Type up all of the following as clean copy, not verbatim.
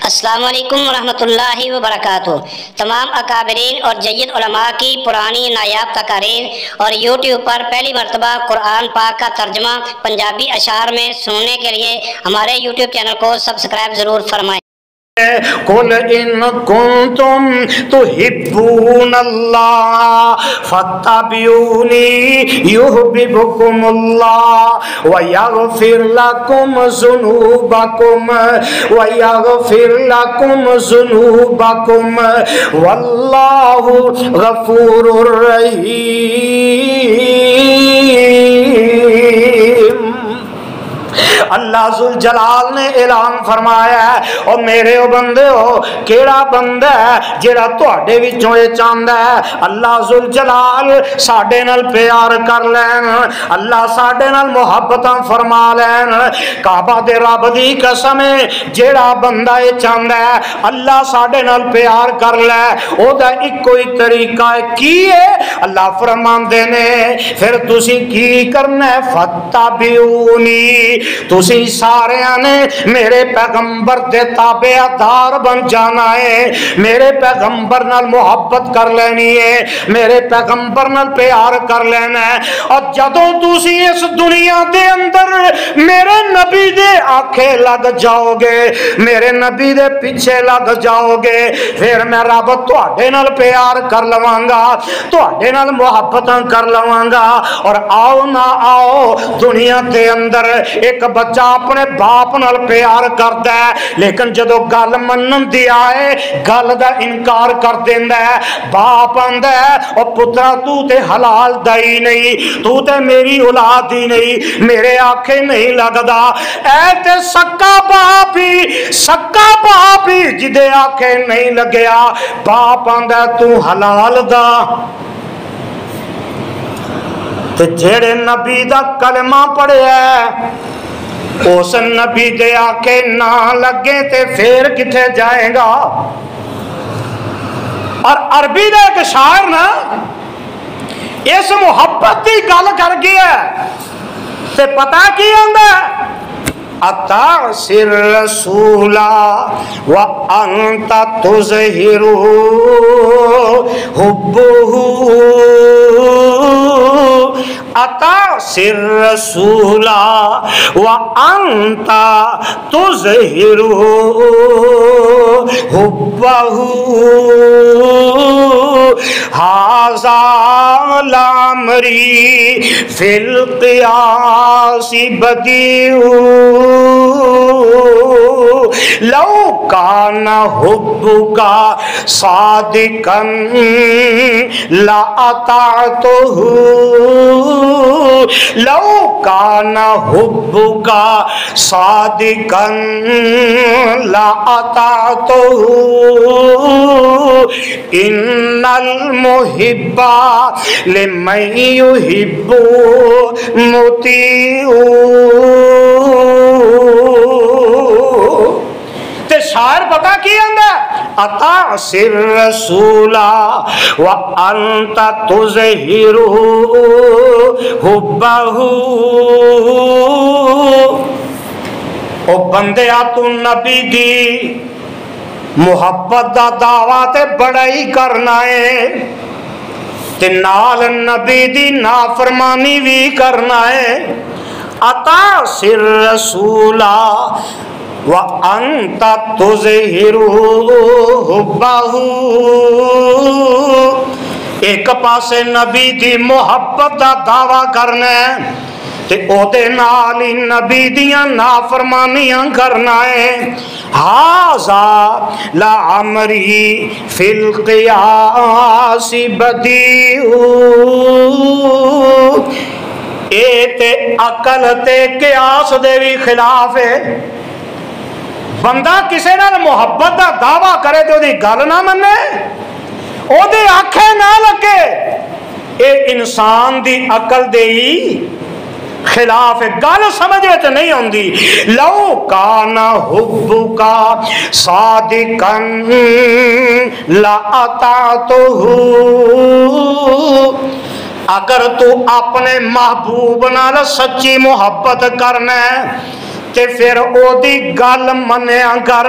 السلام علیکم ورحمۃ اللہ وبرکاتہ۔ تمام اکابرین اور جید علماء کی پرانی نایاب تقاریر اور یوٹیوب پر پہلی مرتبہ قرآن پاک کا ترجمہ پنجابی اشعار میں سننے کے لیے ہمارے یوٹیوب چینل کو سبسکرائب ضرور فرمائیں۔ قل ان کنتم تحبون اللہ فاتبعونی یحببکم اللہ ویغفر لکم ذنوبکم واللہ غفور رحیم۔ اللہ ذوالجلال نے اعلان فرمایا ہے اور میرے او بندے ہو کیڑا بندہ ہے جڑا تواڈے وچوں اے چاہندا ہے اللہ ذوالجلال ساڈے نال پیار کر لین، اللہ ساڈے نال محبتاں فرما لین۔ کعبہ دے رب دی قسم ہے جڑا بندہ اے چاہندا ہے اللہ ساڈے نال پیار کر لے او دا اکو ہی طریقہ ہے کی ہے اللہ فرماندے نے پھر تسی کی کرنا ہے فتبعونی تسی سارے نے میرے پیغمبر دے تابع دار بن جانا ہے، میرے پیغمبر نال محبت کر لینی ہے، میرے پیغمبر نال پیار کر لینا ہے۔ اور جدوں تسی اس دنیا دے اندر میرے نبی دے آنکھیں لگ جاؤ گے، میرے نبی دے پیچھے لگ جاؤ گے، پھر میں رب تواڈے نال پیار کر لواں گا، تواڈے نال محبتاں کر لواں گا۔ اور آؤ نہ آؤ دنیا دے اندر ایک بچہ اپنے باپ نال پیار کردا ہے لیکن جدو گل منن دی آئے گل دا انکار کر دیندا ہے۔ باپ آندا ہے او پترا تو تے حلال دا ہی نہیں، تو تے میری اولاد ہی نہیں، میرے آنکھیں نہیں لگدا۔ اے تے سکا باپ ہی جدے آنکھیں نہیں لگیا، باپ آندا ہے تو حلال دا۔ تے جیڑے نبی دا کلمہ پڑھیا ہے اس نبی دے آکے نہ لگے تے پھر کتھے جائے گا۔ اور عربی دے ایک شاعر نا اس محبت دی گل کر گیا تے پتہ کی آندا ہے اطاعسی الرسول وانت تظہر حبہ اطاعسی الرسول وانت تظہر حبہ ھذا لامری فی القیاس بدیع لو کان حبک صادقا لأطعتہ لو کان حبک صادقا لأطعتہ ان المحب لمن یحب مطیع۔ تے شاعر پتہ کی آندا اطاعسی الرسول وانت تظہر حبہ۔ او بندیا تو نبی دی محبت دا دعویٰ تے بڑا ہی کرنا ہے تے نال نبی دی نافرمانی بھی کرنا ہے۔ اطاعسی الرسول وانت تظہر حبہ، ایک پاسے نبی دی محبت دا دعویٰ کرنا ہے تے او دے نال ہی نبی دیاں نافرمانیاں کرنا ہے۔ ھذا لعمری فی القیاس بدیع، اے تے عقل تے قیاس دے بھی خلاف ہے۔ بندہ کسے نال محبت دا دعویٰ کرے تے دی گل نہ منے، او دے آنکھیں نہ لگے، اے انسان دی عقل دے ہی خلاف ہے، گل سمجھ وچ نہیں ہوندی۔ لو کان حبک صادقا لأطعتہ، اگر تو اپنے محبوب نال سچی محبت کرنا ہے تے پھر او دی گل منیا کر،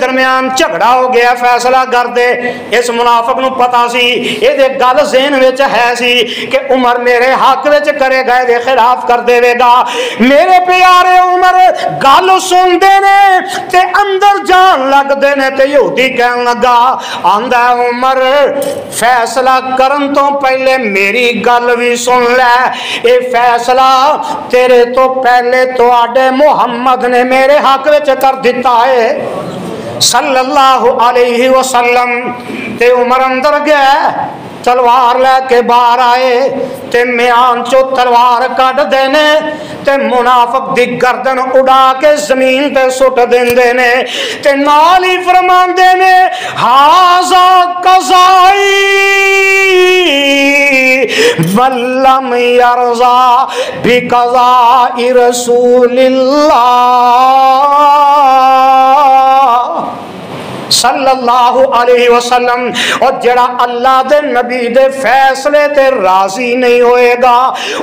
درمیان جھگڑا ہو گیا فیصلہ کر دے. اس منافق نو پتا سی یہ گل ذہن وچ ہے سی کہ عمر میرے حق وچ کرے گا دے خلاف کر دے گا. میرے پیارے عمر گل سن دے نے تے اندر جان لگ دے نے تے یہودی کہن لگا آندا عمر فیصلہ کرن تو پہلے میری گل بھی سن لے. اے فیصلہ تیرے تو پہلے تو آڈے محمد نے میرے حق وچ کر دیتا ہے صلی اللہ علیہ وسلم. تے عمر اندر گیا تلوار لے کے باہر آئے تے میان چو تلوار کٹ دینے تے منافق دی گردن اڑا کے زمین تے سٹ دیندے نے تے نال ہی فرمان دینے ہاذا قضائی ولم یرضا بقضاء رسول اللہ صلی اللہ علیہ وسلم. اور جڑا اللہ دے نبی دے فیصلے تے راضی نہیں ہوئے گا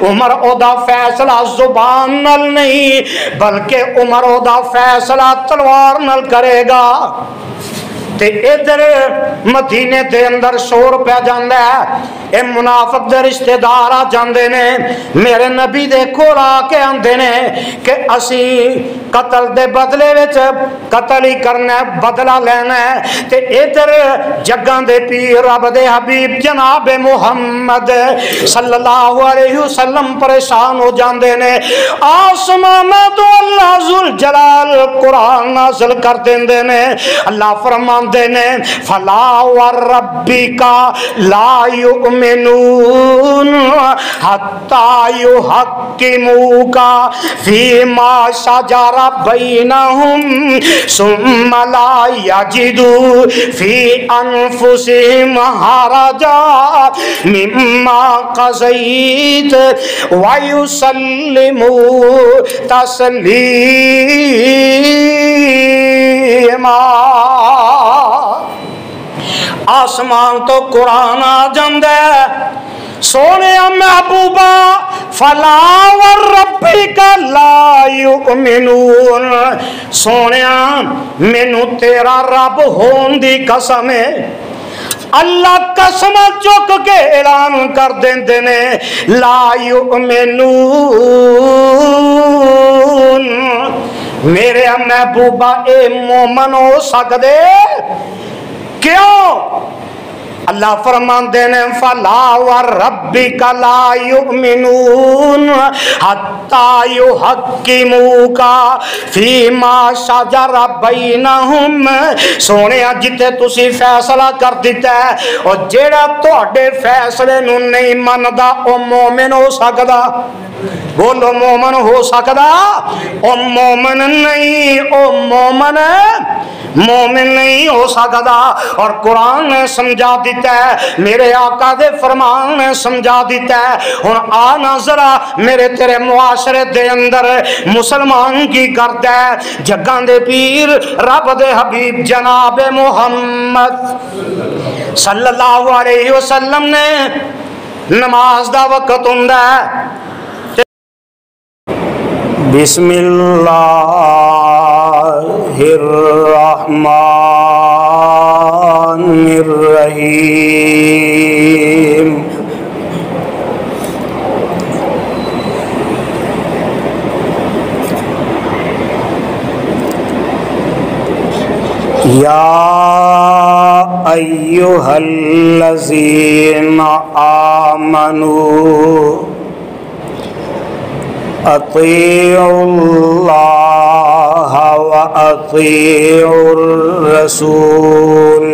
عمر او دا فیصلہ زبان نل نہیں بلکہ عمر او دا فیصلہ تلوار نل کرے گا. تے ادھر مدینے دے اندر شور پہ جاندہ ہے. اے منافق دے رشتہ دار آ جاندے نے میرے نبی دے کول آ کے آندے نے کہ اسی قتل دے بدلے وچ قتل ہی کرنا ہے بدلہ لینا ہے. تے ادھر جگاں دے پیر رب دے حبیب جناب محمد صلی اللہ علیہ وسلم پریشان ہو جاندے نے. آسمان تو اللہ ذوالجلال قرآن نازل کر دیندے نے. اللہ فرماندے نے فلا وربک لا یؤمنون حتی یحکموک فیما شجر بینہم ثم لا یجدوا فی انفسہم حرجا مما قضیت ویسلموا تسلیما. آسمان تو قرآن آ جاندے سونے محبوبہ فلا وربک لا یؤمنون. سونے مینوں تیرا رب ہون دی قسم ہے. اللہ قسم چک کے اعلان کر دیندے نے لا یؤمنون. میرے محبوبہ اے مومن ہو سکدے کیوں؟ اللہ فرماندے نے فلا وربک لا یؤمنون حتی یحکموک فیما شجر بینہم. سونے جتے تسی فیصلہ کر دیتا ہے اور جیڑا تواڈے فیصلے نو نہیں مندا او مومن ہو سکدا؟ بولو مومن ہو سکدا؟ او مومن نہیں، او مومن نہیں ہو سکدا. اور قرآن نے سمجھا دیتا ہے میرے آقا دے فرمان نے سمجھا دیتا ہے. ہن آنا ذرا میرے تیرے معاشرے دے اندر مسلمان کی کرتا ہے جگاں دے پیر رب دے حبیب جناب محمد صلی اللہ علیہ وسلم نے نماز دا وقت ہوندا ہے بسم اللہ الرحمن الرحیم. یا ایہا الذین آمنوا اطیعوا اللہ و اطیعوا الرسول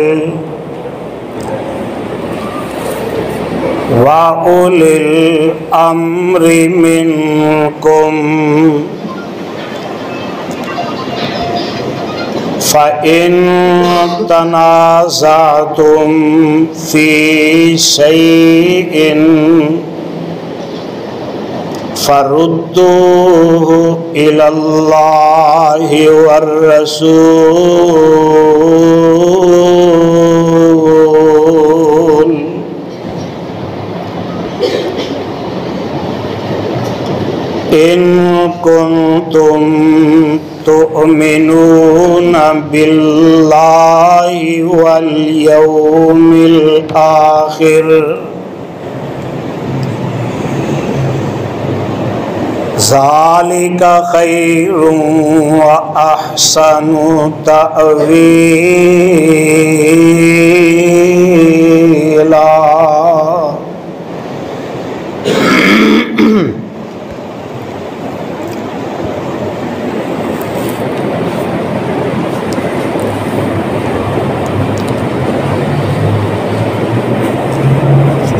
و اولی الامر منکم فَإِن تَنَازَعْتُمْ فِي شَيْءٍ فَرُدُّوهُ إِلَى اللَّهِ وَالرَّسُولِ إِن كُنتُمْ تؤمنون باللہ والیوم الآخر ذالک خیر واحسن تأویلا۔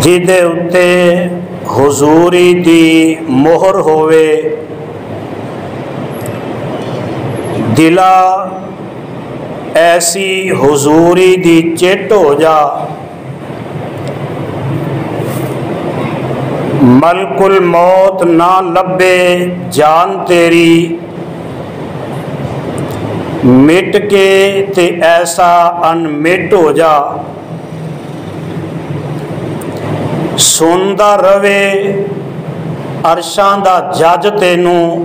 جدے اتے حضوری دی مہر ہوئے دلا ایسی حضوری دی چٹ ہو جا ملک الموت نہ لبے جان تیری مٹ کے تے ایسا ان مٹ ہو جا سندا روے عرشاں دا جج تینوں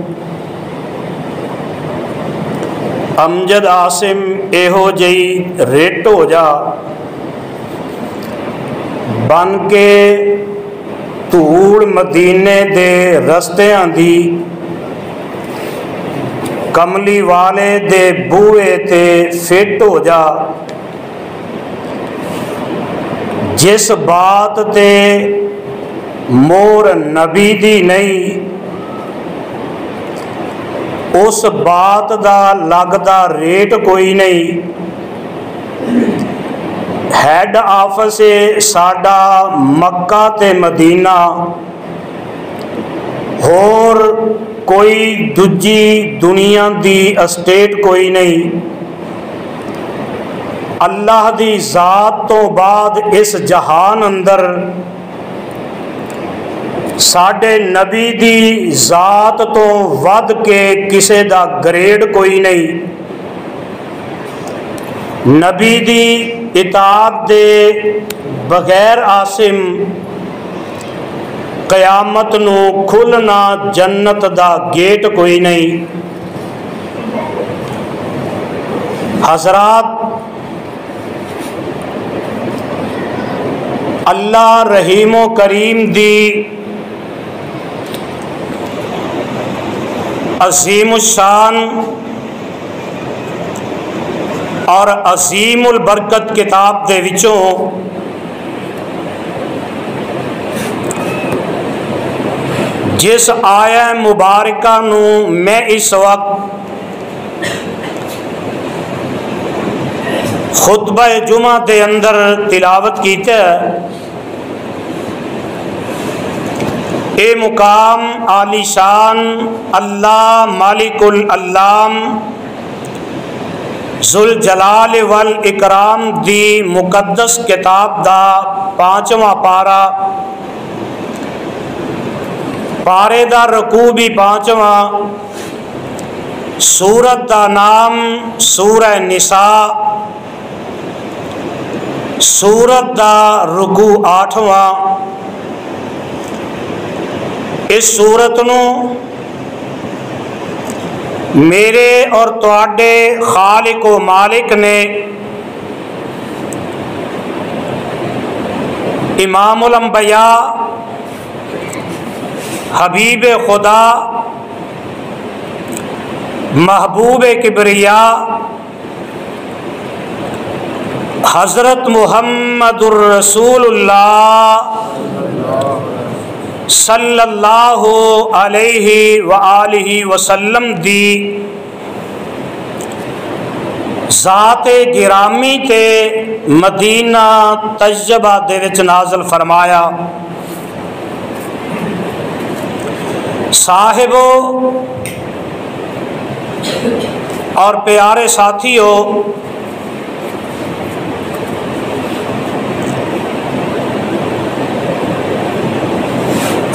امجد عاصم ایہو جئی ریٹ ہو جا بن کے دھوڑ مدینے دے رستیاں دی کملی والے دے بوئے تے فٹ ہو جا جس بات تے مور نبی دی نہیں اس بات دا لگدا ریٹ کوئی نہیں ہیڈ آفس ساڈا مکہ تے مدینہ اور کوئی دجی دنیا دی اسٹیٹ کوئی نہیں اللہ دی ذات تو بعد اس جہان اندر ساڈے نبی دی ذات تو ود کے کسے دا گریڈ کوئی نہیں نبی دی اطاعت دے بغیر عاصم قیامت نو کھلنا جنت دا گیٹ کوئی نہیں حضرات اللہ رحیم و کریم دی عظیم الشان اور عظیم البرکت کتاب دے وچوں جس آیہ مبارکہ نو میں اس وقت خطبہ جمعہ دے اندر تلاوت کیتا ہے اے مقام عالی شان اللہ مالک العلام ذوالجلال والاکرام دی مقدس کتاب دا 5واں پارا پارے دا رکوع بھی 5واں سورت دا نام سورہ نساء سورت دا رکوع 8واں اس سورت نو میرے اور تواڈے خالق و مالک نے امام الانبیاء حبیب خدا محبوب کبریا حضرت محمد الرسول اللہ صلی اللہ علیہ وآلہ وسلم دی ذات گرامی تے مدینہ طیبہ دے وچ نازل فرمایا صاحبو اور پیارے ساتھیو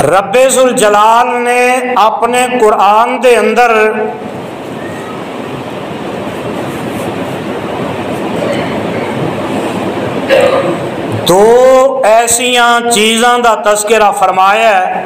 رب ذوالجلال نے اپنے قرآن دے اندر دو ایسیاں چیزاں دا تذکرہ فرمایا ہے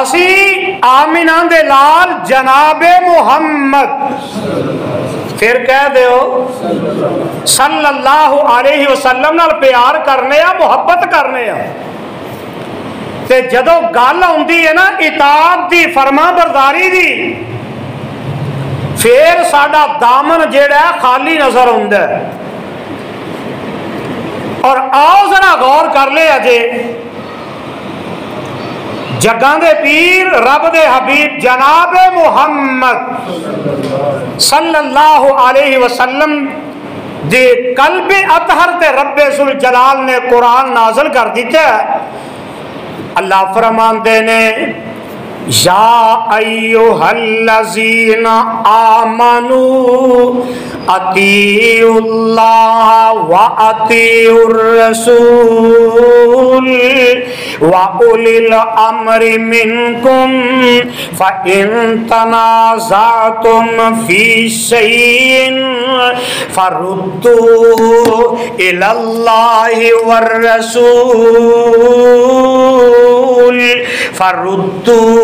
اسی آمنہ دے لال جناب محمد پھر کہہ دیو صلی اللہ علیہ وسلم نال پیار کرنے یا محبت کرنے یا تے جدو گل ہوندی ہے نا اطاعت دی فرما برداری دی پھر ساڈا دامن جیڑا ہے خالی نظر ہوندا ہے۔ اور آؤ ذرا غور کر لے اجے جگاں دے پیر رب دے حبیب جناب محمد صلی اللہ علیہ وسلم دے قلب اطہر تے رب ذوالجلال نے قرآن نازل کر دیتا ہے۔ اللہ فرماندے نے یا ایھا الذین آمنوا اطیعوا اللہ واطیعوا الرسول واولی الامر منکم فإن تنازعتم فی شیء فردوه الی اللہ والرسول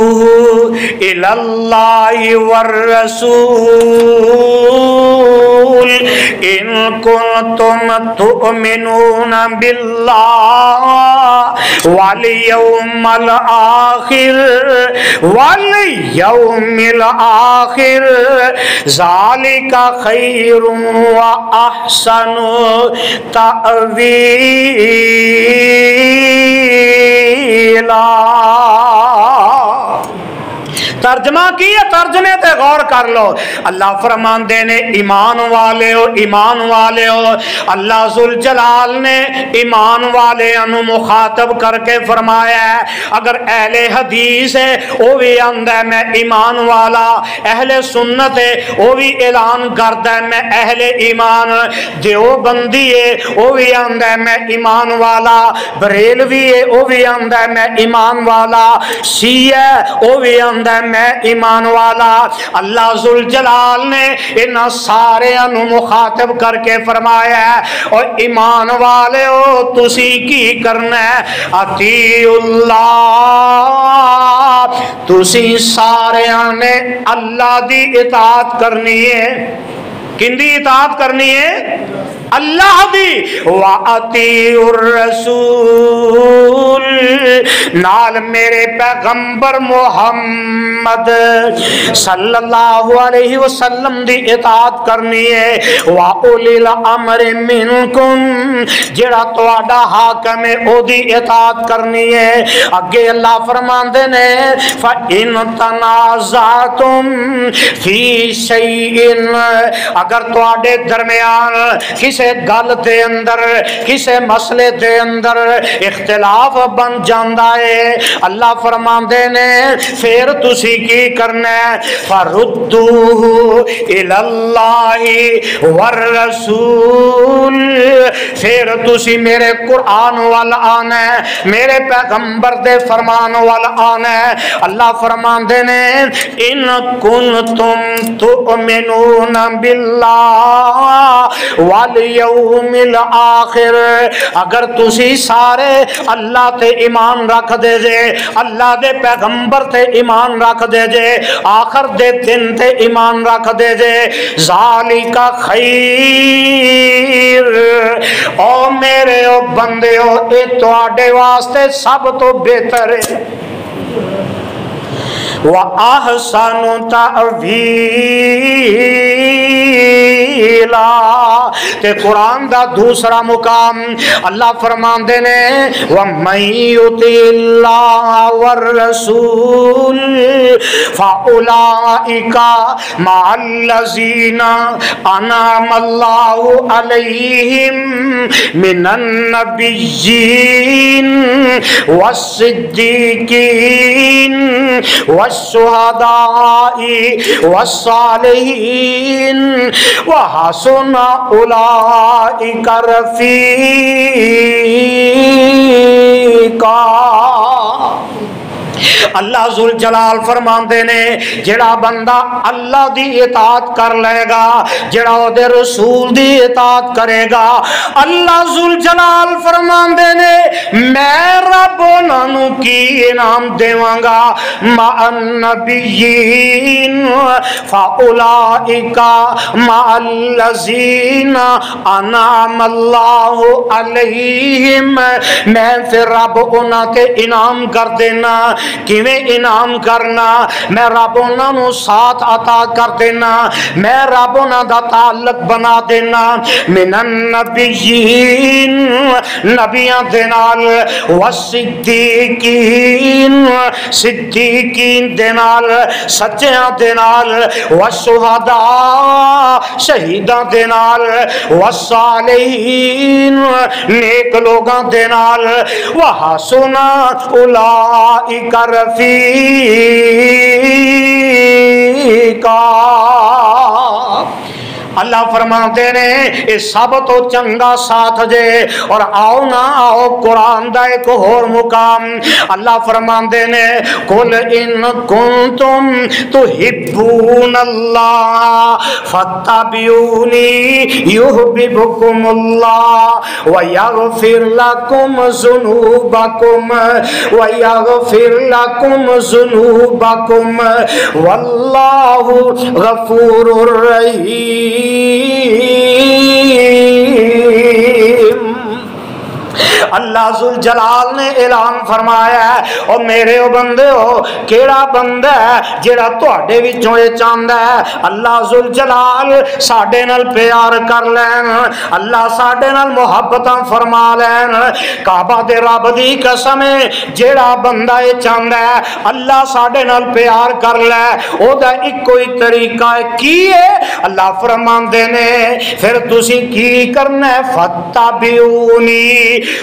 إلى الله والرسول إن كنتم تؤمنون بالله واليوم الآخر ذلك خير وأحسن تأويلا۔ ترجمہ کی ہے، ترجمے تے غور کر لو۔ اللہ فرماندے نے ایمان والے ہو، ایمان والے ہو۔ اللہ ذوالجلال نے ایمان والے انو مخاطب کر کے فرمایا ہے اگر اہل حدیث ہے وہ بھی آندا ہے میں ایمان والا، اہل سنت ہے وہ بھی اعلان کردا ہے میں اہل ایمان، دیوبندی ہے وہ بھی آندا ہے میں ایمان والا، بریلوی ہے وہ بھی آندا ہے میں ایمان والا، شیعہ وہ بھی آندا ہے میں ایمان والا۔ اللہ ذوالجلال نے ان سارے انو مخاطب کر کے فرمایا ہے اور ایمان والے ہو تسی کی کرنا ہے اطیعوا اللہ، تسی سارے نے اللہ دی اطاعت کرنی ہے۔ کن دی اطاعت کرنی ہے؟ اللہ دی۔ وَأَطِيعُوا الرَّسُولِ نال میرے پیغمبر محمد صلی اللہ علیہ وسلم دی اطاعت کرنی ہے۔ وَأُولِي الْأَمْرِ مِنْكُمْ جڑا تواڈا حاکم ہے او دی اطاعت کرنی ہے۔ اگے اللہ فرماندے نے فَإِن تَنَازَعْتُمْ فِي شَيْءٍ اگر تواڈے درمیان کسے گل دے اندر کسے مسئلے دے اندر اختلاف بن جاندا ہے، اللہ فرماندے نے پھر تسی کی کرنا ہے فردوه الی اللہ والرسول، پھر تسی میرے قرآن وال آنا ہے، میرے پیغمبر دے فرمان وال آنا ہے۔ اللہ فرماندے نے ان کنتم تؤمنون باللہ والیوم الآخر اگر تسی سارے اللہ تے ایمان رکھ دے جے، اللہ دے پیغمبر تے ایمان رکھ دے جے، آخر دے دن تے ایمان رکھ دے جے، ذالک خیر او میرے او بندے ہو اے تواڈے واسطے سب تو بہتر ہے۔ وَأَحْسَنُ تَأْوِيلًا تے قرآن دا دوسرا مقام اللہ فرماندے نے وَمَن يُطِعِ اللَّهَ وَالرَّسُولَ فَأُولَئِكَ مَعَ الَّذِينَ أَنْعَمَ اللَّهُ عَلَيْهِمْ مِنَ النَّبِيِّينَ وَالصِّدِّيقِينَ والشهداء والصالحين وحسن أولئك رفيقا۔ اللہ ذل جلال فرماندے نے جڑا بندہ اللہ دی اطاعت کر لے گا جڑا او دے رسول دی اطاعت کرے گا اللہ ذل جلال فرماندے نے میں رب انہاں نو کی انعام دیواں گا مع النبیین فاولئک مع الذین انعم اللہ علیہم میں پھر رب انہاں تے انعام کر دینا کیویں انعام کرنا میں رب انہاں نو ساتھ عطا کر دینا میں رب انہاں دا تعلق بنا دینا من النبیین نبیاں دے نال والصدیقین صدیقین دے نال سچیاں دے نال والشہداء شہیداں دے نال والصالحین نیک لوگاں دے نال وحسن اولئک رفیقا اللہ فرماتے نے اس سب تو چنگا ساتھ جے اور آؤ نہ آؤ قرآن دا ایک اور مقام اللہ فرماتے نے قل ان کنتم تحبون اللہ فاتبعونی یحببکم اللہ ویغفر لکم ذنوبکم واللہ غفور الرحیم اللہ ذل جلال نے اعلان فرمایا ہے اور میرے او بندے ہو کیڑا بندہ ہے جڑا تواڈے وچوں اے چاہندا ہے اللہ ذل جلال ساڈے نال پیار کر لین اللہ ساڈے نال محبتاں فرما لین کعبہ دے رب دی قسم ہے جڑا بندہ اے چاہندا ہے اللہ ساڈے نال پیار کر لے او دا اکو ہی طریقہ ہے کی ہے اللہ فرماندے نے پھر تسی کی کرنا ہے فتبعونی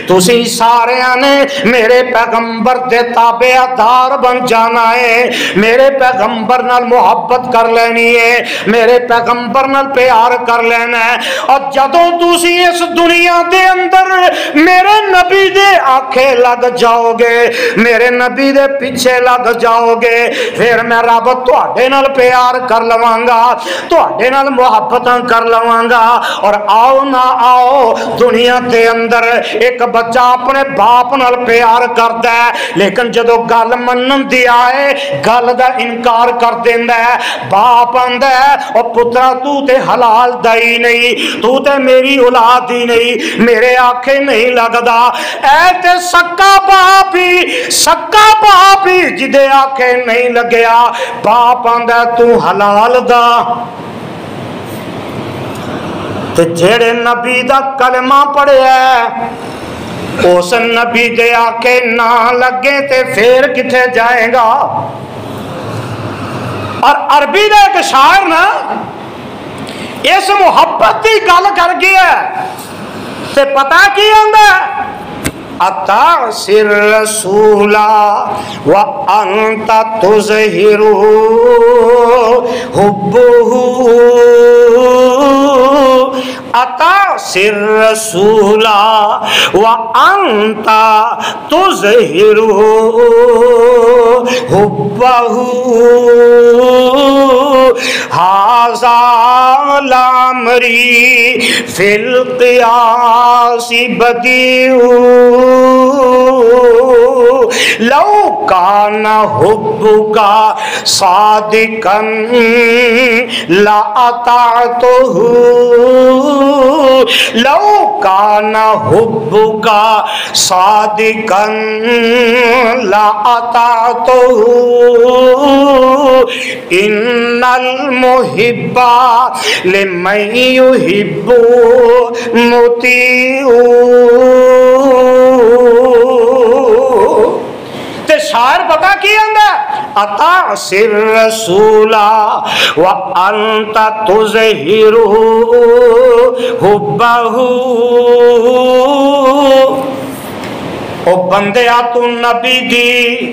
تسی سارے نے میرے پیغمبر دے تابعدار بن جانا ہے میرے پیغمبر نال محبت کر لینی ہے میرے پیغمبر نال پیار کر لینا ہے اور جدوں تسی اس دنیا دے اندر میرے نبی دے آنکھیں لگ جاؤ گے میرے نبی دے پیچھے لگ جاؤ گے پھر میں رب تواڈے نال پیار کر لواں گا تواڈے نال محبتاں کر لواں گا اور آؤ نہ آؤ دنیا دے اندر ایک بچہ اپنے باپ نال پیار کردا ہے لیکن جدو گل منن دی آئے گل دا انکار کر دیندا ہے باپ آندا ہے او پترا تو تے حلال دا ہی نہیں تو تے میری اولاد ہی نہیں میرے آنکھیں نہیں لگدا اے تے سکا باپ ہی جدے آنکھیں نہیں لگیا باپ آندا ہے تو حلال دا تے جڑے نبی دا کلمہ پڑھیا ہے اس نبی دے آنکھیں نہ لگے تے پھر کتھے جائے گا اور عربی دا ایک شاعر نا اس محبت کی گل کر گیا تے پتہ کی آندا اتعصر رسولا وانت تظہر حبہ اتعصر رسولا وانت تظہر حبہ ھذا لامری فی القیاس بدیع لو کان حبک صادقا لأطعتہ لو کان حبک صادقا لأطعتہ ان المحب لمن یحب مطیع تے شاعر پتہ کی آندا اتعصر رسولا وانت تظہر حبہ او بندیا تو نبی دی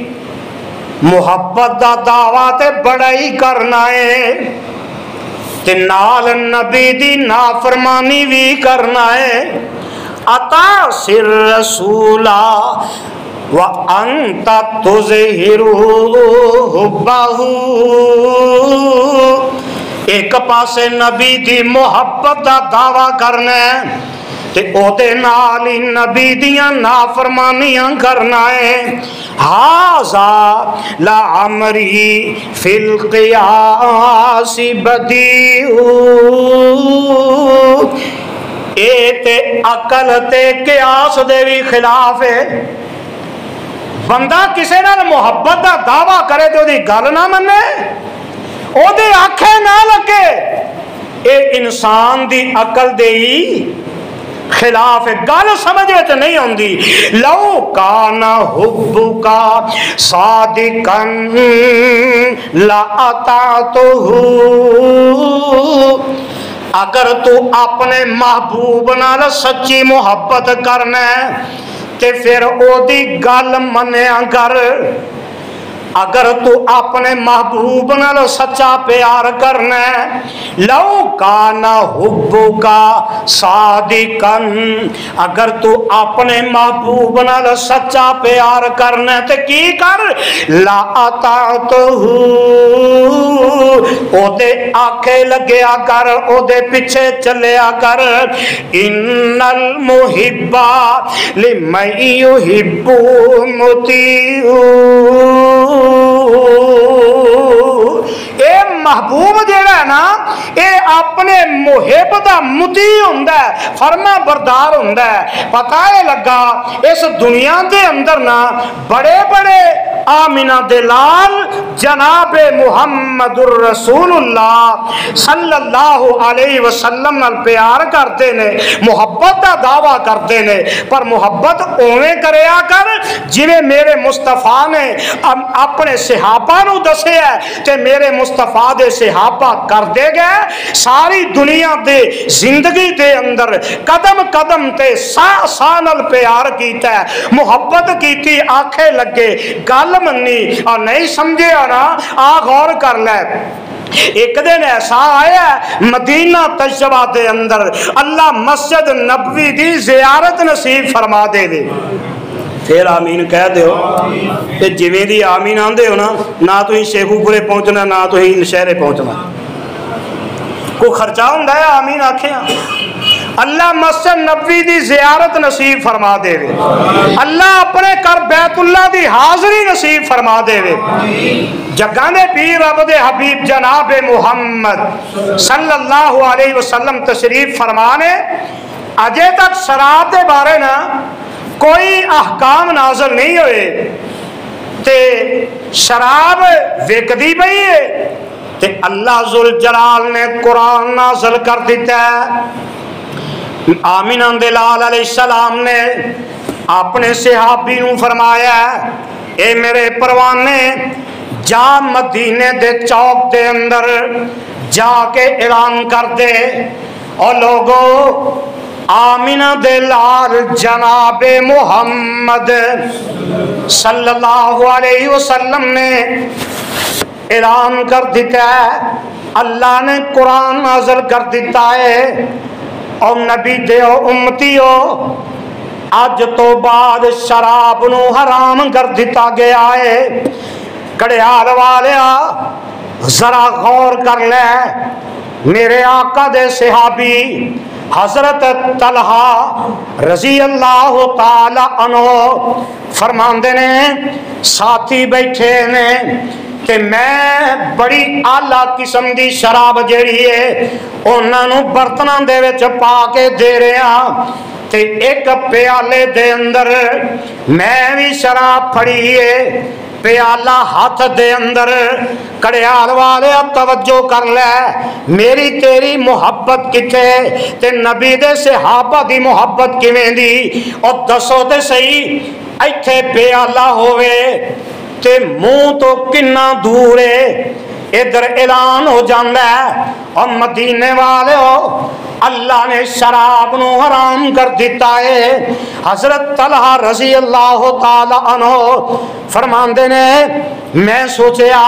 محبت دا دعویٰ تے بڑا ہی کرنا ہے تے نال نبی دی نافرمانی بھی کرنا ہے اتعصر رسولا وَأَنْتَ تُظْهِرُ حُبَّهُ، ایک پاسے نبی دی محبت دا دعویٰ کرنا ہے تے او دے نال ہی نبی دیاں نافرمانیاں کرنا ہے. ھذا لعمری فی القیاس بدیع، اے تے عقل تے قیاس دے بھی خلاف ہے. بندہ کسے نال محبت دا دعویٰ کرے تو دی گل نہ منے، او دے آنکھیں نہ لگے، اے انسان دی عقل دے ہی خلاف ہے. گل سمجھ وچ نہیں ہوندی. لو کان حبک صادقا لاطعتہ، اگر تو اپنے محبوب نال سچی محبت کرنا ہے تے پھر او دی گل منیا کر. اگر تو اپنے محبوب نال سچا پیار کرنا ہے، لو کان حبک صادقا، اگر تو اپنے محبوب نال سچا پیار کرنا ہے تے کی کر، لا اطعتہ، او دے آکھے لگیا کر، او دے پیچھے چلیا کر. ان المحب لمن یحب مطیع، اے محبوب جیڑا ہے نا اے اپنے محب دا مطیع ہوندا ہے، فرما بردار ہوندا ہے. پتہ ہے لگا اس دنیا دے اندر نا بڑے بڑے آمینہ دلال جناب محمد الرسول اللہ صلی اللہ علیہ وسلم نال پیار کرتے نے، محبت دا دعویٰ کرتے نے، پر محبت اویں کریا کر جویں میرے مصطفیٰ نے اپنے صحابہ نو دسے ہے تے میرے مصطفیٰ دے صحابہ کر دے گئے. ساری دنیا دے زندگی دے اندر قدم قدم تے سا نال پیار کیتا ہے، محبت کیتی، آنکھیں لگے، گل منی اور نہیں سمجھے نا. آ غور کر لے، ایک دن ایسا آیا مدینہ طیبہ دے اندر اللہ مسجد نبوی دی زیارت نصیب فرما دے دے. پھر آمین کہہ دیو تے جویں دی آمین آندے ہو نا، نہ تو ہی شیخو پورے پہنچنا نہ تو ہی نشہرے پہنچنا، کوئی خرچہ ہوندا ہے آمین آکھیں. اللہ مسجد نبوی دی زیارت نصیب فرما دے وے، اللہ اپنے کر بیت اللہ دی حاضری نصیب فرما دے وے. جگہ دے پیر رب دے حبیب جناب محمد صلی اللہ علیہ وسلم تشریف فرمانے، اجے تک شراب دے بارے نا کوئی احکام نازل نہیں ہوئے تے شراب وکدی پئی ہے تے اللہ ذوالجلال نے قرآن نازل کر دیتا ہے. آمینہ دلال علیہ السلام نے اپنے صحابی نو فرمایا اے میرے پروانے جا مدینے دے چوک دے اندر جا کے اعلان کر دے، اور لوگو آمینہ دلال جناب محمد صلی اللہ علیہ وسلم نے اعلان کر دیتا ہے، اللہ نے قرآن نازل کر دیتا ہے، اور نبی دے امتی ہو اج تو بعد شراب نو حرام کر دیتا گیا ہے. کڑیال والیا ذرا غور کر لے، میرے آقا دے صحابی حضرت طلحہ رضی اللہ تعالی عنہ فرماندے نے ساتھی بیٹھے نے کہ میں بڑی اعلیٰ قسم دی شراب جیڑی ہے انہاں نو برتناں دے وچ پا کے دے رہا تے ایک پیالے دے اندر میں بھی شراب پھڑی ہے، پیالہ ہاتھ دے اندر. کڑیال والے اب توجہ کر لے، میری تیری محبت کتے تے نبی دے صحابہ دی محبت کیویں دی، اور دسو تے صحیح ایتھے پیالہ ہوئے تے منہ تو کنا دور ہے. ادھر اعلان ہو جاندہ ہے اور مدینے والے ہو اللہ نے شراب نو حرام کر دیتا ہے. حضرت طلحہ رضی اللہ تعالی عنہ فرماندے نے میں سوچیا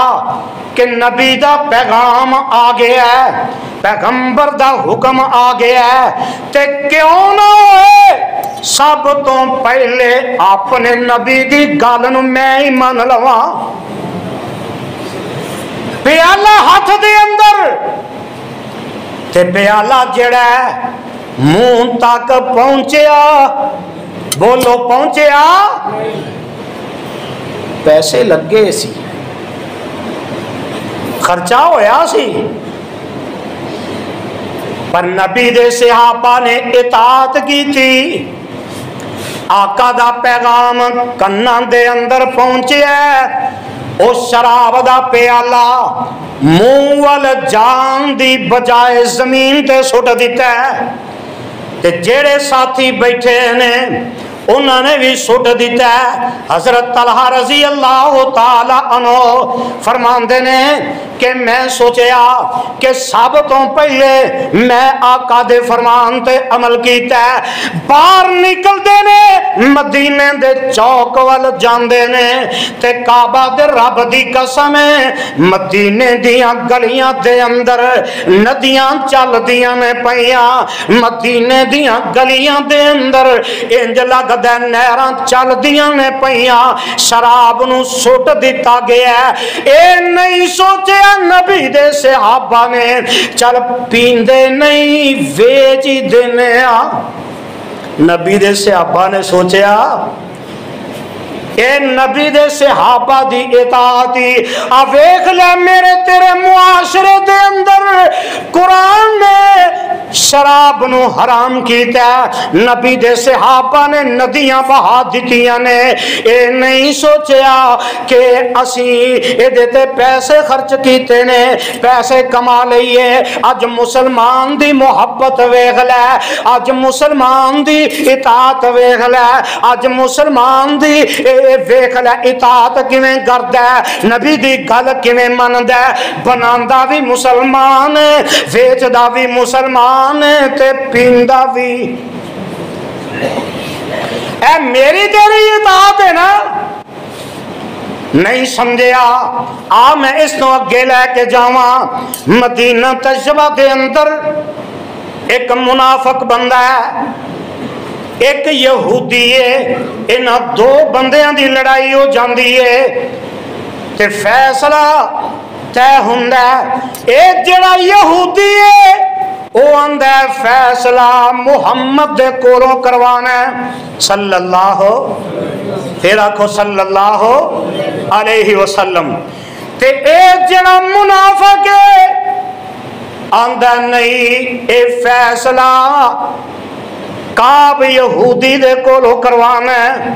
کہ نبی دا پیغام آ گیا ہے، پیغمبر دا حکم آ گیا ہے تے کیوں نہ ہوئے سب تو پہلے اپنے نبی دی گل نو میں ہی من لواں پیالہ ہاتھ دے اندر تے پیالہ جڑا ہے منہ تک پہنچیا بولو پہنچیا پیسے لگے سی خرچہ ہویا سی پر نبی دے صحابہ نے اطاعت کی تھی آقا دا پیغام کناں دے اندر پہنچیا او شراب دا پیالہ منہ وال جان دی بجائے زمین تے سٹ دیتا ہے تے جیڑے ساتھی بیٹھے نے انہوں نے بھی سٹ دیتا ہے حضرت طلحہ رضی اللہ تعالی عنہ فرماندے نے کہ میں سوچیا کہ سب تو پہلے میں آقا دے فرمان تے عمل کیتا ہے باہر نکل دے نے مدینے دے چوک وال جاندے نے تے کعبہ دے رب دی قسم ہے مدینے دیاں گلیاں دے اندر ندیاں چل دیاں نے پیاں مدینے دیاں گلیاں دے اندر انج لگ دے نہراں چل دیاں نے پیاں شراب نو سٹ دیتا گیا اے نہیں سوچے نبی دے صحابہ نے چل پیندے نہیں ویچ دینے نبی دے صحابہ نے سوچیا اے نبی دے صحابہ دی اطاعتی ویکھ لے میرے تیرے معاشرے دے اندر قرآن نے شراب نو حرام کیتا ہے نبی دے صحابہ نے ندیاں بہا دتیاں نے اے نہیں سوچیا کہ اسی اے دیتے پیسے خرچ کیتے نے پیسے کما لئیے اج مسلمان دی محبت ویکھ لے اج مسلمان دی اطاعت ویکھ لے اج مسلمان دی ویکھ لے اطاعت کیویں کردا ہے نبی دی گل کیویں مندا ہے بناندا بھی مسلمان ویچدا بھی مسلمان تے پیندا بھی اے میری تیری اطاعت ہے نا نہیں سمجھیا آ میں اس نو اگے لے کے جاواں مدینہ طیبہ دے اندر ایک منافق بندہ ہے ایک یہودی ہے انہاں دو بندیاں دی لڑائی ہو جاندی ہے تے فیصلہ طے ہوندا ہے اے جڑا یہودی ہے او آندا ہے فیصلہ محمد دے کولوں کروانا ہے صلی اللہ پھر آکھو صلی اللہ علیہ وسلم تے اے جڑا منافق ہے آندا نہیں اے فیصلہ کعب یہودی دے کولوں کروانا ہے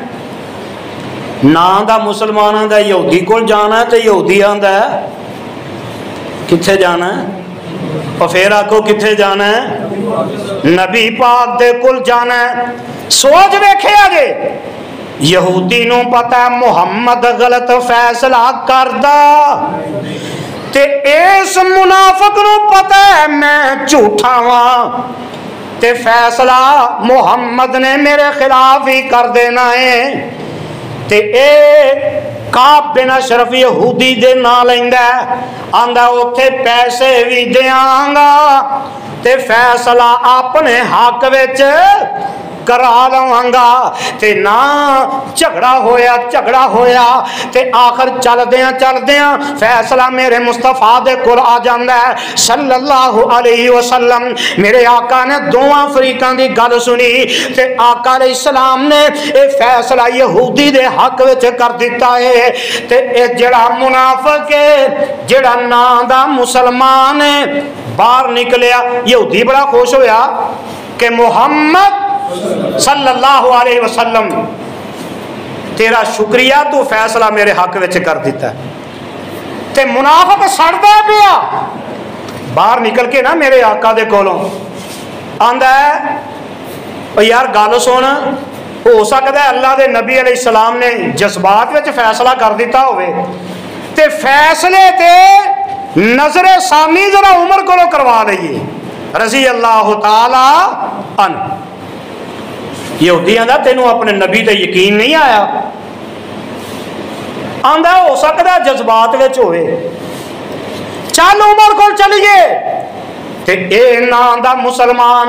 نا دا مسلماناں دا یہودی کول جانا ہے تے یہودی آندا ہے کتھے جانا ہے اور پھر آکھو کتھے جانا ہے نبی پاک دے کول جانا ہے سوچ ویکھے آگے یہودی نو پتہ ہے محمد غلط فیصلہ کردا تے اس منافق نو پتہ ہے میں جھوٹا ہاں تے فیصلہ محمد نے میرے خلاف ہی کر دینا ہے تے اے کعب بن اشرف یہودی دے نا لیندا ہے آندا اوتھے پیسے بھی دیاں گا تے فیصلہ اپنے حق وچ کرا لواں گا تے نا جھگڑا ہویا تے آخر چل دیاں فیصلہ میرے مصطفیٰ دے کول آ جاندا ہے صلی اللہ علیہ وسلم میرے آقا نے دوواں فریقاں دی گل سنی تے آقا علیہ السلام نے اے فیصلہ یہودی دے حق وچ کر دیتا ہے تے اے جڑا منافق ہے جڑا نا دا مسلمان ہے باہر نکلیا یہودی بڑا خوش ہویا کہ محمد صلی اللہ علیہ وسلم تیرا شکریہ تو فیصلہ میرے حق وچ کر دیتا ہے تے منافق سڑدا پیا باہر نکل کے نا میرے آقا دے کولوں آندا ہے او یار گل سن ہو سکتا ہے اللہ دے نبی علیہ السلام نے جذبات وچ فیصلہ کر دیتا ہوئے تے فیصلے تے نظر ثانی ذرا عمر کولوں کروا لئیے رضی اللہ تعالی عنہ یہودی آندا تینوں اپنے نبی تے یقین نہیں آیا آندا ہو سکتا ہے جذبات وچ ہوئے چل عمر کول چلیے تے اے نا دا مسلمان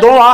2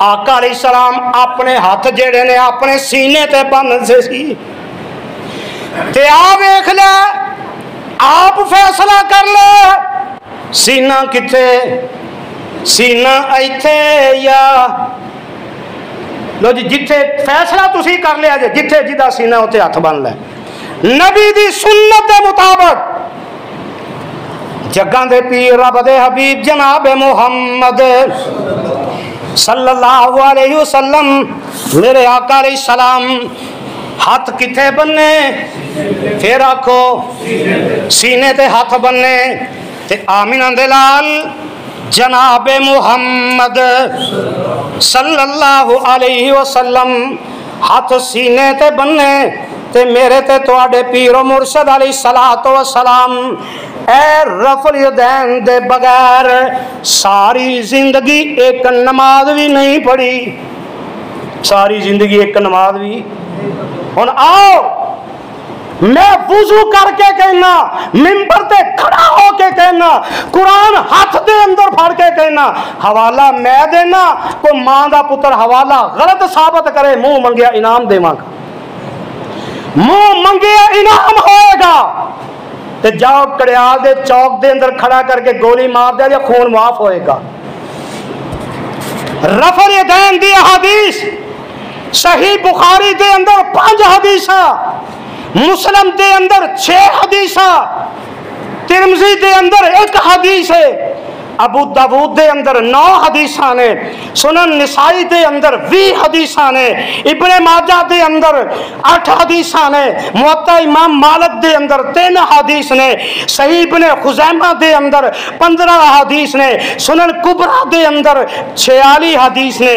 آقا علیہ السلام اپنے ہاتھ جڑے نے اپنے سینے تے بن سے سی تے آ ویکھ لے آپ فیصلہ کر لے سینہ کتے سینہ ایتھے یا لو جی جتھے فیصلہ تسی کر لیا جے جتھے جدا سینہ ہوتے ہاتھ بن لے نبی دی سنت دے مطابق جگاں دے پیر رب دے حبیب جناب محمد صلی اللہ علیہ وسلم میرے آقا علیہ السلام ہاتھ کتھے بننے پھر آکھو سینے تے ہاتھ بننے تے آمینہ دے لال جناب محمد صلی اللہ علیہ وسلم ہاتھ سینے تے بننے تے میرے تے تواڈے پیر و مرشد علیہ السلام اے رفع الیدین دے بغیر ساری زندگی ایک نماز بھی نہیں پڑھی ساری زندگی ایک نماز بھی ہن آؤ میں وضو کر کے کہنا منبر تے کھڑا ہو کے کہنا قرآن ہاتھ دے اندر پھڑ کے کہنا حوالہ میں دینا کوئی ماں دا پتر حوالہ غلط ثابت کرے منہ منگیا انعام دیواں گا منہ منگیا انعام ہوئے گا تے جاؤ کڑیال دے چوک دے اندر کھڑا کر کے گولی مار دیا یا خون معاف ہوئے گا رفع الیدین دی حدیث صحیح بخاری دے اندر 5 حدیثاں مسلم دے اندر 6 حدیثاں ترمذی دے اندر 1 حدیث ہے ابو داود دے اندر 9 حدیثاں نے سنن نسائی دے اندر 20 حدیثاں نے ابن ماجہ دے اندر 8 حدیثاں نے موطا امام مالک دے اندر 3 حدیث نے صحیح ابن خزیمہ دے اندر 15 حدیث نے سنن کبرا دے اندر 46 حدیث نے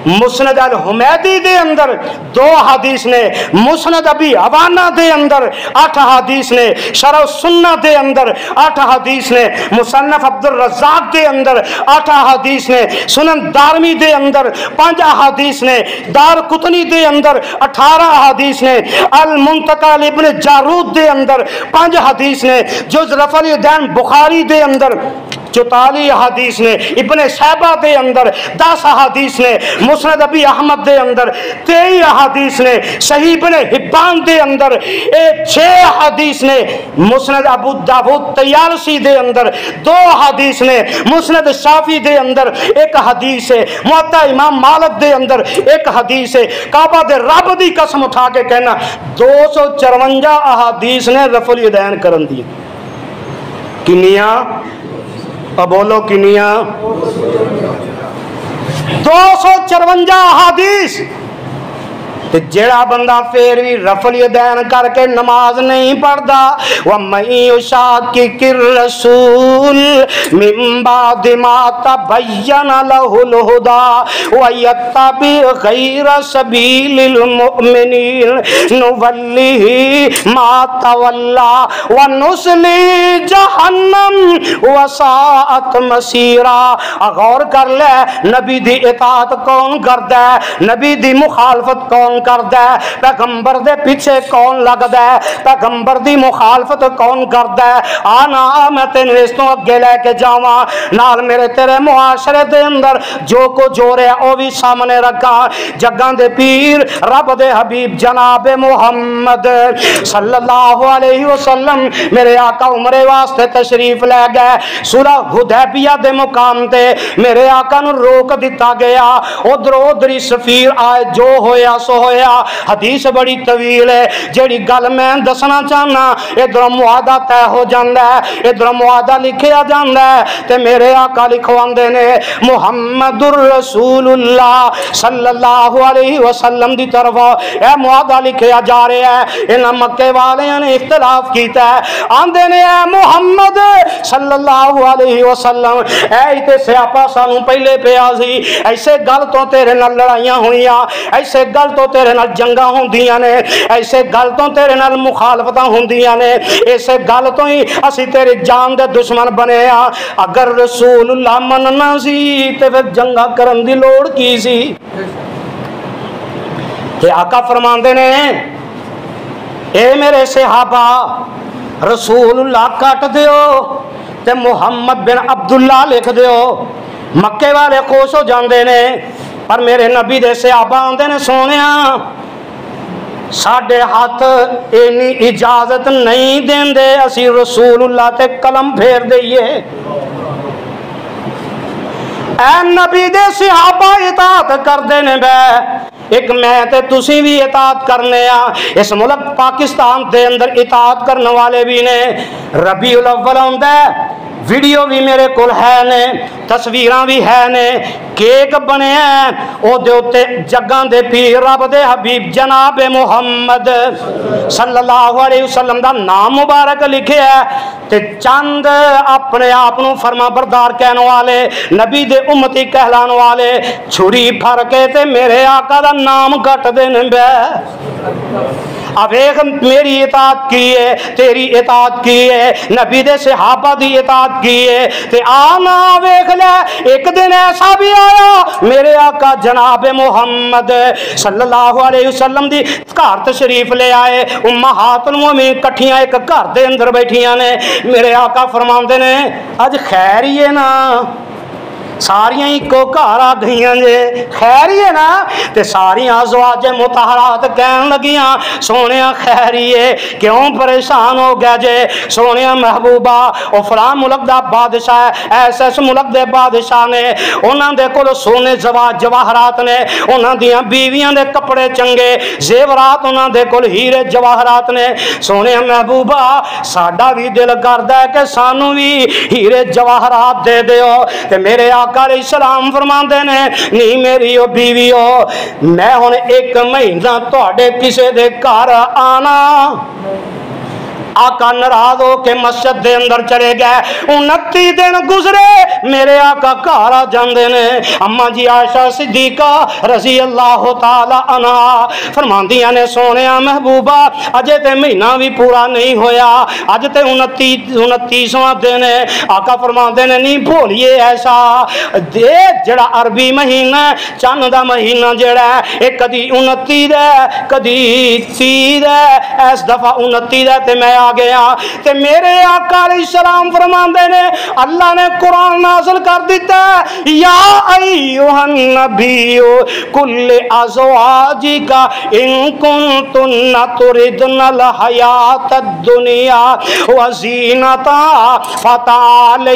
مسند الحمیدی دے اندر 2 حدیث نے مسند ابی عوانہ دے اندر 8 حدیث نے شرح السنہ دے اندر 8 حدیث نے مصنف عبد الرزاق دے اندر 8 حدیث نے سنن دارمی دے اندر 5 حدیث نے دار قطنی دے اندر 18 حدیث نے المنتقى ابن جارود دے اندر 5 حدیث نے جز رفع الیدین بخاری دے اندر 44 حدیث نے ابن شیبہ دے اندر 10 حدیث نے مسند ابی احمد دے اندر 23 حدیث نے صحیح ابن حبان دے اندر 6 حدیث نے مسند ابو داود طیالسی دے اندر 2 حدیث نے مسند شافعی دے اندر 1 حدیث ہے موطا امام مالک دے اندر 1 حدیث ہے کعبہ دے رب دی قسم اٹھا کے کہنا 254 احادیث نے رفع الیدین کرن دی کنیاں بولو کنیاں 254 احادیث جڑا بندہ پھر بھی رفع الیدین کر کے نماز نہیں پڑھدا وَمَن يُشَاقِقِ الرَّسُولَ مِن بَعْدِ مَا تَبَيَّنَ لَهُ الْهُدَىٰ وَيَتَّبِعْ غَيْرَ سَبِيلِ الْمُؤْمِنِينَ نُوَلِّهِ مَا تَوَلَّىٰ وَنُصْلِهِ جَهَنَّمَ وَسَاءَتْ مَصِيرًا غور کر لے نبی دی اطاعت کون کردا ہے نبی دی مخالفت کون کردا ہے پیغمبر دے پیچھے کون لگدا ہے پیغمبر دی مخالفت کون کردا ہے آنا میں تینوں اس تو اگے لے کے جاواں نال میرے تیرے معاشرے دے اندر جو کو جو رہا او بھی سامنے رکھا جگاں دے پیر رب دے حبیب جناب محمد صلی اللہ علیہ وسلم میرے آقا عمرے واسطے تشریف لے گئے صلح حدیبیہ دے مقام تے میرے آقا نو روک دتا گیا ادھر سفیر آئے جو ہویا سو ہویا حدیث بڑی طویل ہے جیڑی گل میں دسنا چاہنا ادھر معاہدہ طے ہو جاندا ہے ادھر معاہدہ لکھیا جاندا ہے تے میرے آقا لکھواندے نے محمد الرسول اللہ صلی اللہ علیہ وسلم دی طرف اے معاہدہ لکھیا جا رہا ہے انہاں مکے والیاں نے اختلاف کیتا ہے آندے نے اے محمد صلی اللہ علیہ وسلم اے تے سیاپا سانو پہلے پیا سی ایسے گل تو تیرے نال لڑائیاں ہوئیاں ایسے گل تو تیرے نال جنگاں ہوندیاں نے ایسے گل تو تیرے نال مخالفتاں ہوندیاں نے ایسے گل تو ہی اسی تیری جان دے دشمن بنے ہاں اگر رسول اللہ مننا سی تے پھر جنگاں کرن دی لوڑ کی سی تے آقا فرماندے نے اے میرے صحابہ رسول اللہ کٹ دیو تے محمد بن عبداللہ لکھ دیو مکے والے خوش ہو جاندے نے پر میرے نبی دے صحابہ آندے نے سونیا ساڈے ہاتھ اینی اجازت نہیں دیندے اسی رسول اللہ تے قلم پھیر دئیے۔ اے نبی دے صحابہ اطاعت کردے نے بے، ایک میں تے تسی بھی اطاعت کرنے اس ملک پاکستان دے اندر اطاعت کرنے والے بھی نے۔ ربیع الاول ہوندہ ہے، ویڈیو بھی میرے کول ہے نے، تصویراں بھی ہے نے، کیک بنے ہیں او دے اتے جگاں دے پیر رب دے حبیب جناب محمد صلی اللہ علیہ وسلم دا نام مبارک لکھے ہے تے چند اپنے آپنوں فرما بردار کہنے والے نبی دے امتی کہلان والے چھری پھر کے تے میرے آقا دا نام گھٹ دینے بے۔ اب ایک میری اطاعت کی ہے، تیری اطاعت کی ہے، نبی دے صحابہ دی اطاعت کی ہے تے آنا ویکھ لے ایک دن ایسا بھی آیا میرے آقا جناب محمد صلی اللہ علیہ وسلم دی گھر تشریف لے آئے، امہات المومنین کٹھیاں ایک گھر دے اندر بیٹھیاں نے، میرے آقا فرماندے نے اج خیر ہی ہے نا، ساریاں ہی کو گھر آ گئیاں جے خیر ہی ہے نا، تے ساریاں ازواج مطہرات کہن لگیاں سونیا خیر ہی ہے، کیوں پریشان ہو گیا جے؟ سونیا محبوبہ او فلاں ملک دا بادشاہ ہے، ایس ملک دے بادشاہ نے، انہاں دے کول سونے جواہرات نے، انہاں دیاں بیویاں دے کپڑے چنگے زیورات، انہاں دے کول ہیرے جواہرات نے۔ سونیا محبوبہ ساڈا بھی دل کردا ہے کہ سانو بھی ہیرے جواہرات دے دیو، تے میرے آقا علیہ السلام فرماندے نے نہیں میری او بیوی ہو، میں ہن ایک مہینہ تواڈے کسے دے گھر آنا۔ آقا ناراض ہو کے مسجد دے اندر چلے گئے، 29 دن گزرے میرے آقا گھر آ جاندے نے۔ اما جی عائشہ صدیقہ رضی اللہ تعالی عنہا فرماندیاں نے سونیا محبوبہ اجے تے مہینہ بھی پورا نہیں ہویا، اج تے 29واں دن ہے۔ آقا فرماندے نے نہیں بھولیے ایسا دے جڑا عربی مہینہ چند دا مہینہ جڑا ہے ایک کدی 29 دے کدی 30 دے، اس دفعہ 29 دے تے میں آ گیا تے میرے آقا علیہ السلام فرماندے نے اللہ نے قرآن نازل کر دیتا ہے یا ایوہ النبی کل ازواجک ان کنتن تردن الحیات الدنیا وزینتا فتعالین۔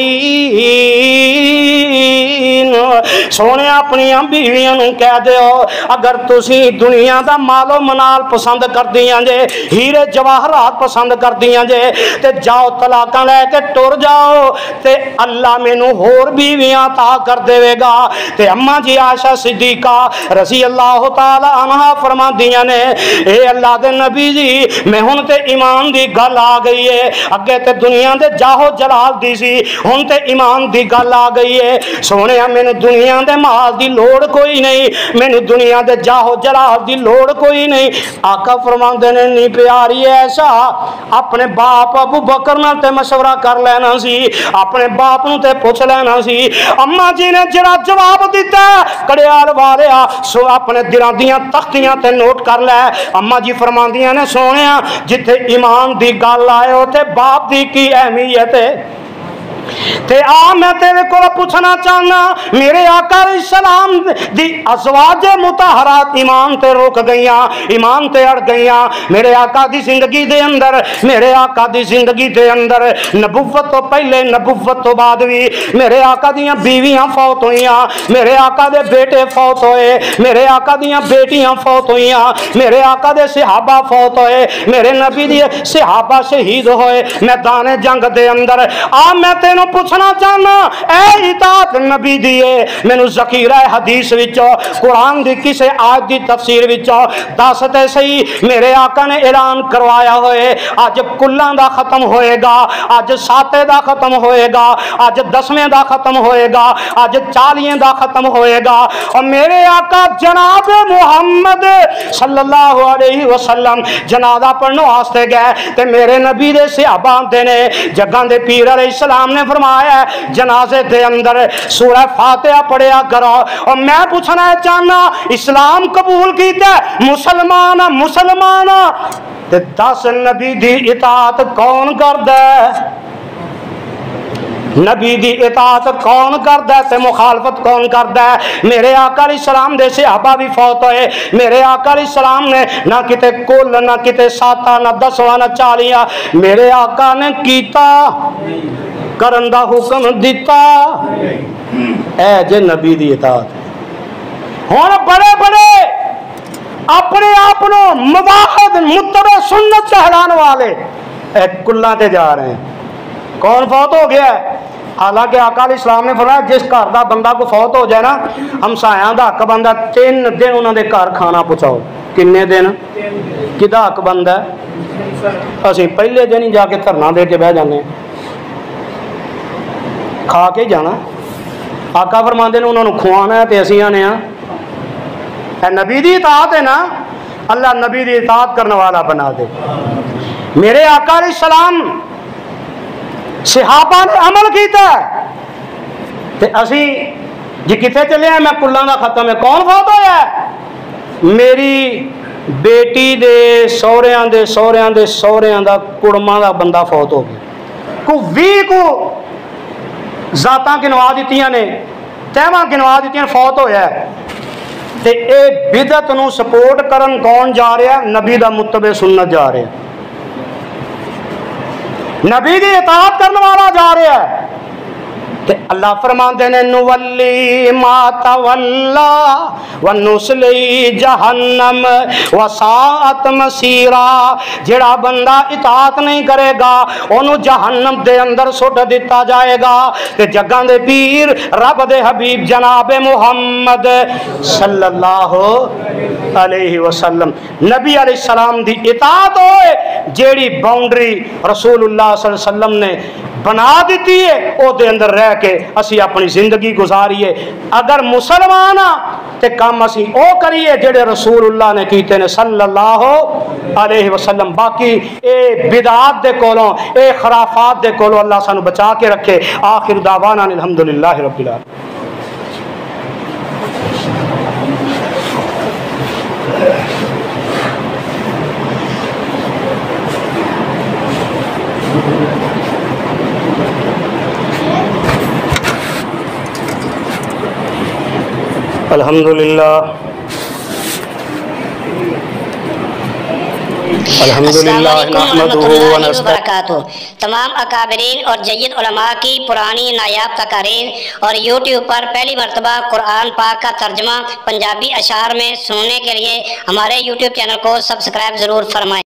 سونے اپنی بیویاں نوں کہہ دیو اگر تسی دنیا دا مال و منال پسند کر دیاں جے، ہیرے جواہرات پسند کر دیاں جے تے جاؤ طلاقاں لے کے ٹر جاؤ تے اللہ مینوں ہور بیویاں عطا کر دے گا۔ تے اما جی عائشہ صدیقہ رضی اللہ تعالی عنہا فرماندیاں نے اے اللہ دے نبی جی میں ہن تے ایمان دی گل آ گئی ہے، اگے تے دنیا دے جاہو جلال دی سی ہن تے ایمان دی گل آ گئی ہے۔ سونیا مینوں دنیا دے مال دی لوڑ کوئی نہیں، مینوں دنیا دے جاہو جلال دی لوڑ کوئی نہیں۔ آقا فرماندے نے نہیں پیاری ایسا اپنے باپ ابو بکر نال تے مشورہ کر لینا سی، اپنے باپ نوں تے پوچھ لینا سی۔ اما جی نے جڑا جواب دیتا کڑیال والیا سو اپنے دلاں دیاں تختیاں تے نوٹ کر لے۔ اما جی فرماندیاں نے سونیا جتھے ایمان دی گل آئے ہو تے باپ دی کی اہمیت ہے تے میں تیرے کو پوچھنا چاہنا میرے آقا علیہ السلام دی ازواج مطہرات ایمان تے روک گئیاں، ایمان تے اڑ گئیاں۔ میرے آقا دی زندگی دے اندر، میرے آقا دی زندگی دے اندر نبوت تو پہلے نبوت تو بعد بھی میرے آقا دیاں بیویاں فوت ہوئیاں، میرے آقا دے بیٹے فوت ہوئے، میرے آقا دیاں بیٹیاں فوت ہوئیاں، میرے آقا دے صحابہ فوت ہوئے، میرے نبی دی صحابہ شہید ہوئے میدان جنگ دے اندر۔ میں تینوں پوچھنا چاہنا اے اطاعت نبی دیے مینوں ذخیرہ حدیث وچوں قرآن دی کسے آیت دی تفسیر وچوں دس تے صحیح میرے آقا نے اعلان کروایا ہوئے اج کلاں دا ختم ہوئے گا، اج ساتے دا ختم ہوئے گا، اج 10ویں دا ختم ہوئے گا، اج 40 دا ختم ہوئے گا۔ اور میرے آقا جناب محمد صلی اللہ علیہ وسلم جنازہ پڑھنے واسطے گئے تے میرے نبی دے صحابہ دے نے جگاں دے پیر علیہ السلام نے فرمایا جنازے دے اندر سورہ فاتحہ پڑھیا کرو۔ اور میں پوچھنا چاہنا اسلام قبول کیتا مسلمان تے 10 نبی دی اطاعت کون کردا ہے؟ نبی دی اطاعت کون کردا ہے تے مخالفت کون کردا ہے؟ میرے آقا علیہ السلام دے صحابہ بھی فوت ہوئے، میرے آقا علیہ السلام نے نہ کتے کل نہ کتے ساتا نہ دسواں نہ چالیاں، میرے آقا نے کیتا کرن دا حکم دیتا، اے جے نبی دی اطاعت۔ ہن بڑے بڑے اپنے آپ مواحد متبع سنت کہلانے والے اے کلاں تے جا رہے ہیں۔ کون فوت ہو گیا ہے؟ حالانکہ آقا علیہ السلام نے فرمایا جس گھر دا بندہ کو فوت ہو جائے نا، ہمسایاں دا حق بندہ 3 دن انہوں دے گھر کھانا پہنچاؤ۔ کنے دن؟ کدا حق بندہ ہے؟ اسی پہلے دن ہی جا کے دھرنا دے کے بہ جانے، کھا کے جانا۔ آقا فرماندے نے انہوں نے کھوانا ہے تے اسی آنے ہاں۔ اے نبی دی اطاعت ہے نا، اللہ نبی دی اطاعت کرنے والا بنا دے۔ میرے آقا علیہ السلام صحابہ نے عمل کیتا ہے تے اسی جی کتے چلے ہیں؟ میں کلاں دا ختم ہے۔ کون فوت ہویا ہے؟ میری بیٹی دے سوہریاں دے سوہریاں دے سوہریاں دا کڑماں دا بندہ فوت ہو گیا۔ کو 20 کو ذاتاں گنوا دیتیاں نے، تیواں گنوا دیتیاں، فوت ہویا ہے۔ تے اے بدعت نو سپورٹ کرن کون جا رہا ہے؟ نبی دا متبع سنت جا رہا ہے، نبی دی اطاعت کرنے والا جا رہا ہے۔ تے اللہ فرماندے نے نولی ما تولا ونسلی جہنم وساعت مسیرا، جڑا بندہ اطاعت نہیں کرے گا انہوں جہنم دے اندر سٹ دیتا جائے گا۔ تے جگاں دے پیر رب دے حبیب جناب محمد صلی اللہ علیہ وسلم نبی علیہ السلام دی اطاعت ہوئے، جیڑی باؤنڈری رسول اللہ صلی اللہ علیہ وسلم نے بنا دیتی ہے او دے اندر رہ کے اسی اپنی زندگی گزاریے۔ اگر مسلمان تے کام اسی او کریے جڑے رسول اللہ نے کیتے نے صلی اللہ علیہ وسلم۔ باقی اے بدعات دے کولوں اے خرافات دے کولوں اللہ سانو بچا کے رکھے۔ آخر دعوانا الحمدللہ رب العالمین۔ الحمدللہ السلام علیکم ورحمۃ اللہ وبرکاتہ۔ تمام اکابرین اور جید علماء کی پرانی نایاب تقاریر اور یوٹیوب پر پہلی مرتبہ قرآن پاک کا ترجمہ پنجابی اشعار میں سننے کے لیے ہمارے یوٹیوب چینل کو سبسکرائب ضرور فرمائیں۔